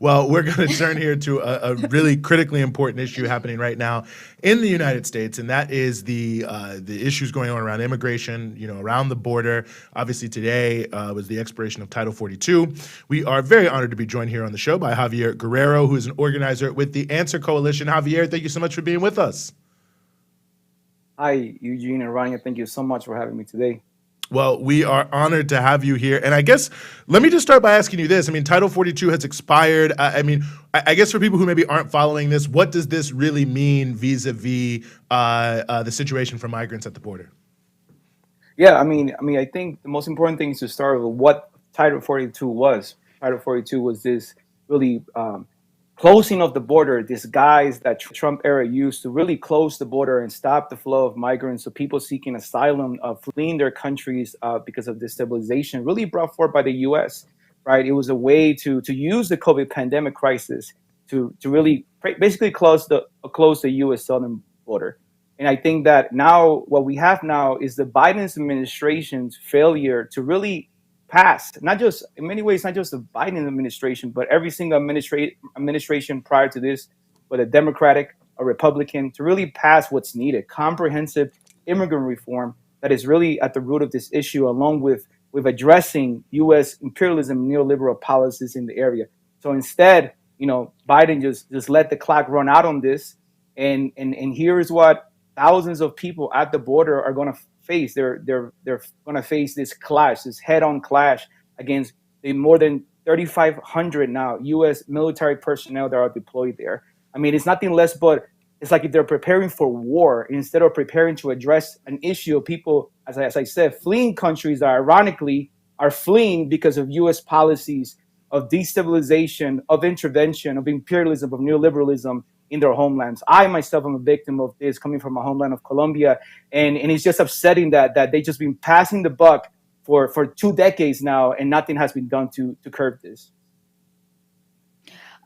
Well, we're going to turn here to a really critically important issue happening right now in the United States, and that is the issues going on around immigration, around the border. Obviously, today was the expiration of Title 42. We are very honored to be joined here on the show by Javier Guerrero, who is an organizer with the Answer Coalition. Javier, thank you so much for being with us. Hi, Eugene and Ryan. Thank you so much for having me today. Well, we are honored to have you here. And I guess let me just start by asking you this. I mean, Title 42 has expired. I guess for people who maybe aren't following this, what does this really mean vis-a-vis the situation for migrants at the border? Yeah, I think the most important thing is to start with what Title 42 was. Title 42 was this really closing of the border, this guise that Trump era used to really close the border and stop the flow of migrants. So people seeking asylum, fleeing their countries because of destabilization, really brought forth by the U.S. Right? It was a way to use the COVID pandemic crisis to really basically close the U.S. southern border. And I think that now what we have now is the Biden administration's failure to really pass, not just in many ways, not just the Biden administration, but every single administration prior to this, whether Democratic or Republican, to really pass what's needed, comprehensive immigrant reform that is really at the root of this issue, along with addressing U.S. imperialism, neoliberal policies in the area. So instead, Biden just let the clock run out on this, and here is what thousands of people at the border are going to face. They're going to face this clash, this head-on clash against the more than 3,500 now U.S. military personnel that are deployed there. I mean, it's nothing less, but it's like if they're preparing for war instead of preparing to address an issue of people, as I said, fleeing countries that ironically are fleeing because of U.S. policies of destabilization, of intervention, of imperialism, of neoliberalism in their homelands. I myself am a victim of this, coming from a homeland of Colombia, and it's just upsetting that they just been passing the buck for 2 decades now, and nothing has been done to curb this.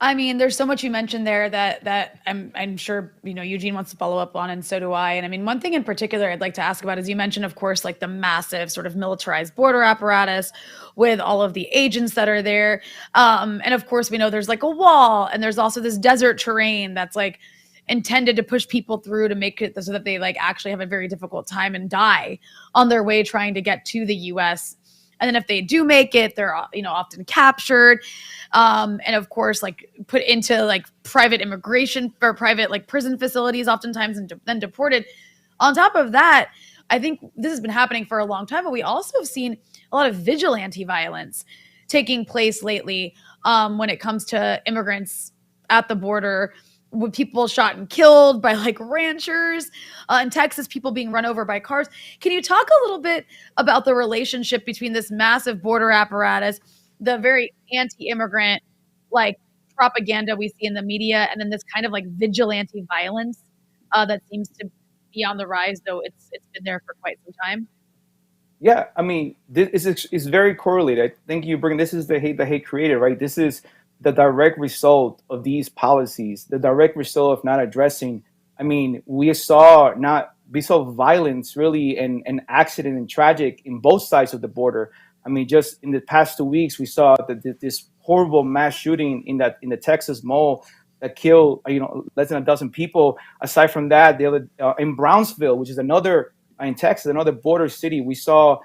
I mean, there's so much you mentioned there that I'm sure Eugene wants to follow up on, and so do I. And I mean, one thing in particular I'd like to ask about is you mentioned, of course, like the massive sort of militarized border apparatus with all of the agents that are there. And of course, we know there's like a wall, and there's also this desert terrain that's like intended to push people through to make it so that they like actually have a very difficult time and die on their way trying to get to the U.S. And then if they do make it, they're often captured, and of course like put into like private immigration or private like prison facilities, oftentimes, and then deported. On top of that, I think this has been happening for a long time, but we also have seen a lot of vigilante violence taking place lately when it comes to immigrants at the border, with people shot and killed by like ranchers in Texas, people being run over by cars. Can you talk a little bit about the relationship between this massive border apparatus, the very anti-immigrant like propaganda we see in the media, and then this kind of like vigilante violence that seems to be on the rise, though it's been there for quite some time? Yeah, I mean, this is very correlated. I think this is the hate created, right? This is the direct result of these policies, the direct result of not addressing. I mean, we saw violence really and accident and tragic in both sides of the border. I mean, just in the past 2 weeks, we saw that this horrible mass shooting in the Texas mall that killed less than a dozen people. Aside from that, the other in Brownsville, which is another in Texas, another border city, we saw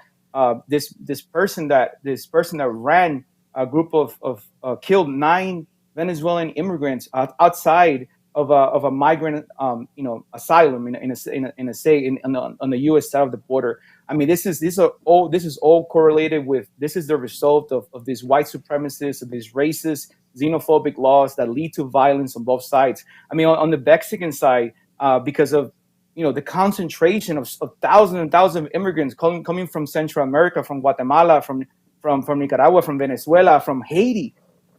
this person that ran a group of killed 9 Venezuelan immigrants outside of a migrant asylum on the U.S. side of the border. I mean, this is all correlated with, this is the result of these white supremacists, of these racist, xenophobic laws that lead to violence on both sides. I mean, on the Mexican side, because of the concentration of thousands and thousands of immigrants coming from Central America, from Guatemala, from Nicaragua, from Venezuela, from Haiti,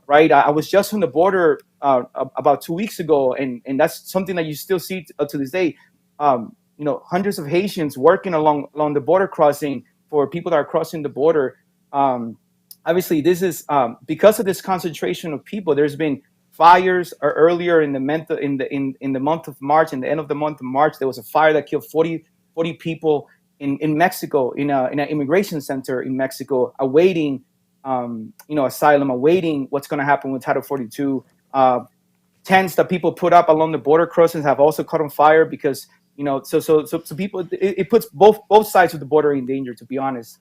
right? I was just on the border about 2 weeks ago, and that's something that you still see to this day. Hundreds of Haitians working along the border crossing for people that are crossing the border. Obviously, this is because of this concentration of people. There's been fires earlier in the month of March. In the end of the month of March, there was a fire that killed 40 people in Mexico, in an immigration center in Mexico, awaiting asylum, awaiting what's going to happen with Title 42. Tents that people put up along the border crossings have also caught on fire because so people, it puts both sides of the border in danger, to be honest.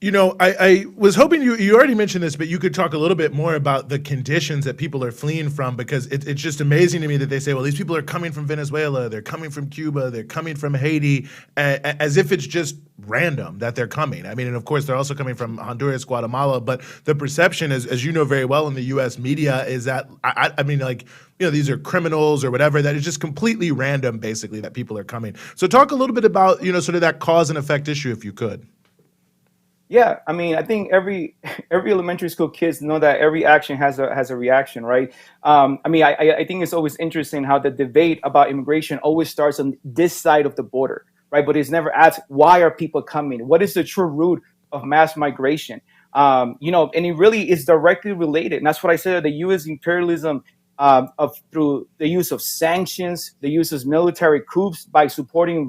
I was hoping you already mentioned this, but you could talk a little bit more about the conditions that people are fleeing from, because it's just amazing to me that they say, well, these people are coming from Venezuela, they're coming from Cuba, they're coming from Haiti, as if it's just random that they're coming. I mean, and of course, they're also coming from Honduras, Guatemala, but the perception is, as you know very well in the U.S. media, is that, I mean, like, these are criminals or whatever, that is just completely random, basically, that people are coming. So talk a little bit about, sort of that cause and effect issue, if you could. Yeah, I mean, I think every elementary school kids know that every action has a reaction, right? I mean, I think it's always interesting how the debate about immigration always starts on this side of the border, right? But it's never asked, why are people coming? What is the true root of mass migration? And it really is directly related. And that's what I said, the U.S. imperialism through the use of sanctions, the use of military coups by supporting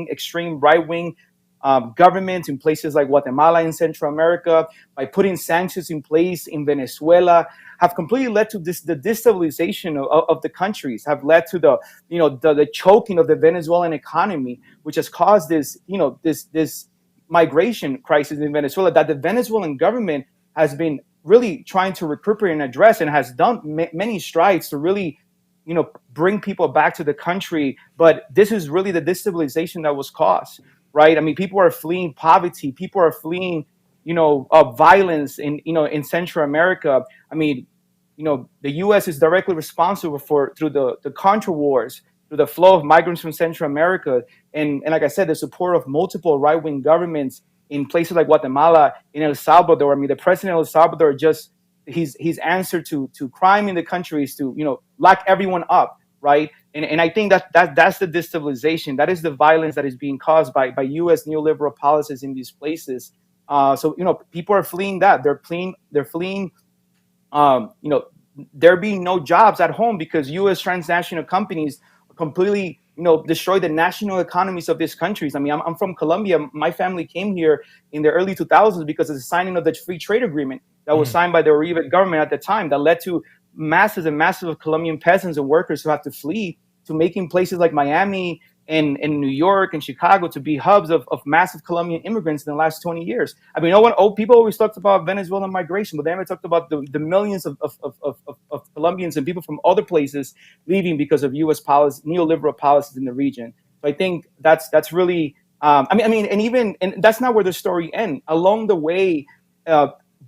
extreme right-wing governments in places like Guatemala and Central America, by putting sanctions in place in Venezuela, have completely led to the destabilization of the countries, have led to the choking of the Venezuelan economy, which has caused this migration crisis in Venezuela that the Venezuelan government has been really trying to recuperate and address, and has done many strides to really bring people back to the country. But this is really the destabilization that was caused. Right. I mean, people are fleeing poverty. People are fleeing, violence in Central America. I mean, the U.S. is directly responsible through the Contra wars, through the flow of migrants from Central America, and like I said, the support of multiple right-wing governments in places like Guatemala, in El Salvador. I mean, the president of El Salvador just his answer to crime in the country is to lock everyone up. Right. And I think that's the destabilization. That is the violence that is being caused by U.S. neoliberal policies in these places. So people are fleeing that. They're fleeing. There being no jobs at home because U.S. transnational companies completely destroy the national economies of these countries. I mean, I'm from Colombia. My family came here in the early 2000s because of the signing of the free trade agreement that was signed by the Uribe government at the time, that led to masses and masses of Colombian peasants and workers who have to flee, to making places like Miami and New York and Chicago to be hubs of massive Colombian immigrants in the last 20 years. I mean, people always talked about Venezuelan migration, but they never talked about the millions of Colombians and people from other places leaving because of U.S. policy, neoliberal policies in the region. So I think that's really, and that's not where the story ends. Along the way,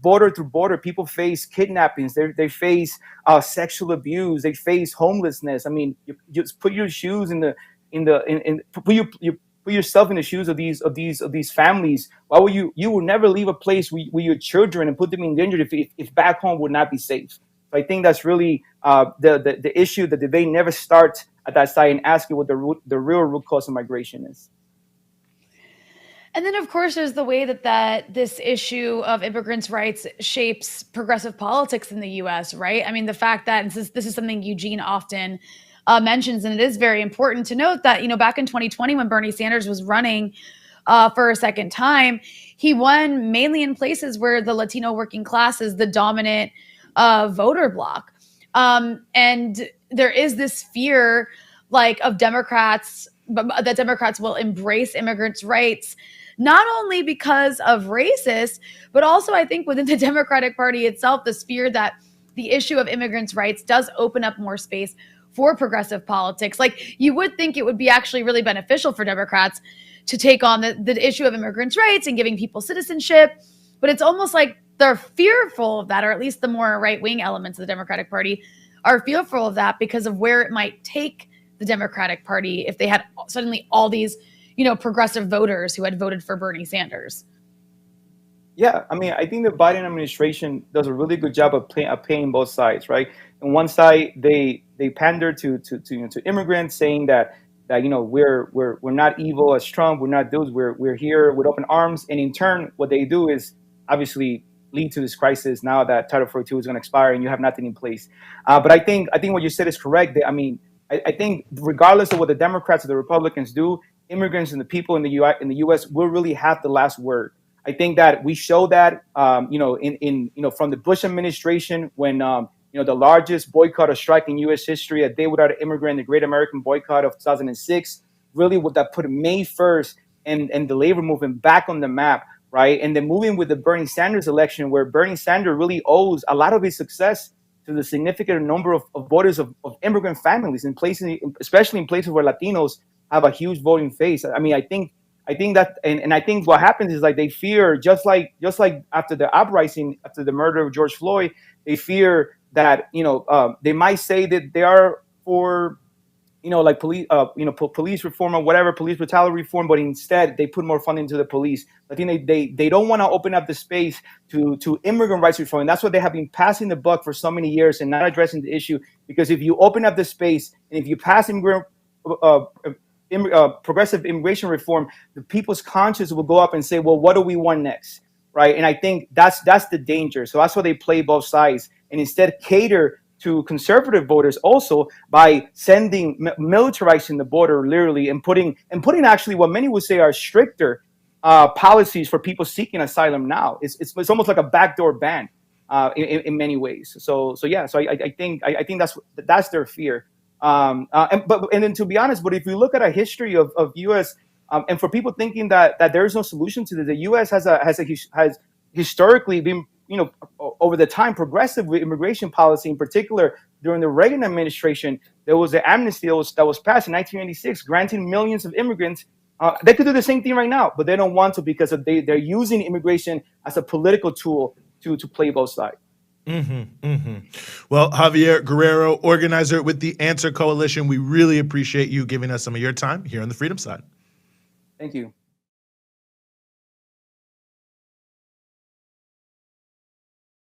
border to border, people face kidnappings. They face sexual abuse. They face homelessness. I mean, you just put your shoes put yourself in the shoes of these families. Why would you will never leave a place with your children and put them in danger if back home would not be safe. So I think that's really the issue, that the debate never starts at that side and ask you what the real root cause of migration is. And then, of course, there's the way that this issue of immigrants' rights shapes progressive politics in the U.S., right? I mean, the fact that, and this is something Eugene often mentions, and it is very important to note that, back in 2020, when Bernie Sanders was running for a second time, he won mainly in places where the Latino working class is the dominant voter bloc. And there is this fear, of Democrats, that Democrats will embrace immigrants' rights, not only because of racists, but also I think within the Democratic Party itself, this fear that the issue of immigrants' rights does open up more space for progressive politics. You would think it would be actually really beneficial for Democrats to take on the issue of immigrants' rights and giving people citizenship, but it's almost like they're fearful of that, or at least the more right-wing elements of the Democratic Party are fearful of that because of where it might take the Democratic Party if they had suddenly all these progressive voters who had voted for Bernie Sanders. Yeah, I mean, I think the Biden administration does a really good job of paying both sides, right? On one side, they pander to immigrants, saying that we're not evil as Trump, we're not those, we're here with open arms, and in turn, what they do is obviously lead to this crisis now that Title 42 is going to expire and you have nothing in place. But I think what you said is correct. I think regardless of what the Democrats or the Republicans do, immigrants and the people in the U.S. will really have the last word. I think that we show that, from the Bush administration when, the largest boycott or strike in U.S. history, A Day Without an Immigrant, the Great American Boycott of 2006, really what that put May 1st and the labor movement back on the map, right? And then moving with the Bernie Sanders election, where Bernie Sanders really owes a lot of his success to the significant number of voters of immigrant families in places, especially in places where Latinos have a huge voting base. I mean, I think that, and I think what happens is like they fear, just like after the uprising, after the murder of George Floyd, they fear that they might say that they are for like police reform or whatever, police brutality reform, but instead they put more funding to the police. I think they don't want to open up the space to immigrant rights reform. And that's what they have been passing the buck for so many years and not addressing the issue. Because if you open up the space and if you pass progressive immigration reform, the people's conscience will go up and say, well, what do we want next? Right. And I think that's the danger. So that's why they play both sides and instead cater to conservative voters also by sending militarizing the border literally and putting actually what many would say are stricter policies for people seeking asylum now. It's almost like a backdoor ban in many ways. So I think that's their fear. And then to be honest, but if you look at a history of U.S. And for people thinking that there is no solution to this, the U.S. has historically been over the time progressive with immigration policy. In particular, during the Reagan administration, there was an amnesty that was passed in 1996, granting millions of immigrants. They could do the same thing right now, but they don't want to because they're using immigration as a political tool to play both sides. Well, Javier Guerrero, organizer with the Answer Coalition, we really appreciate you giving us some of your time here on the Freedom Side. Thank you.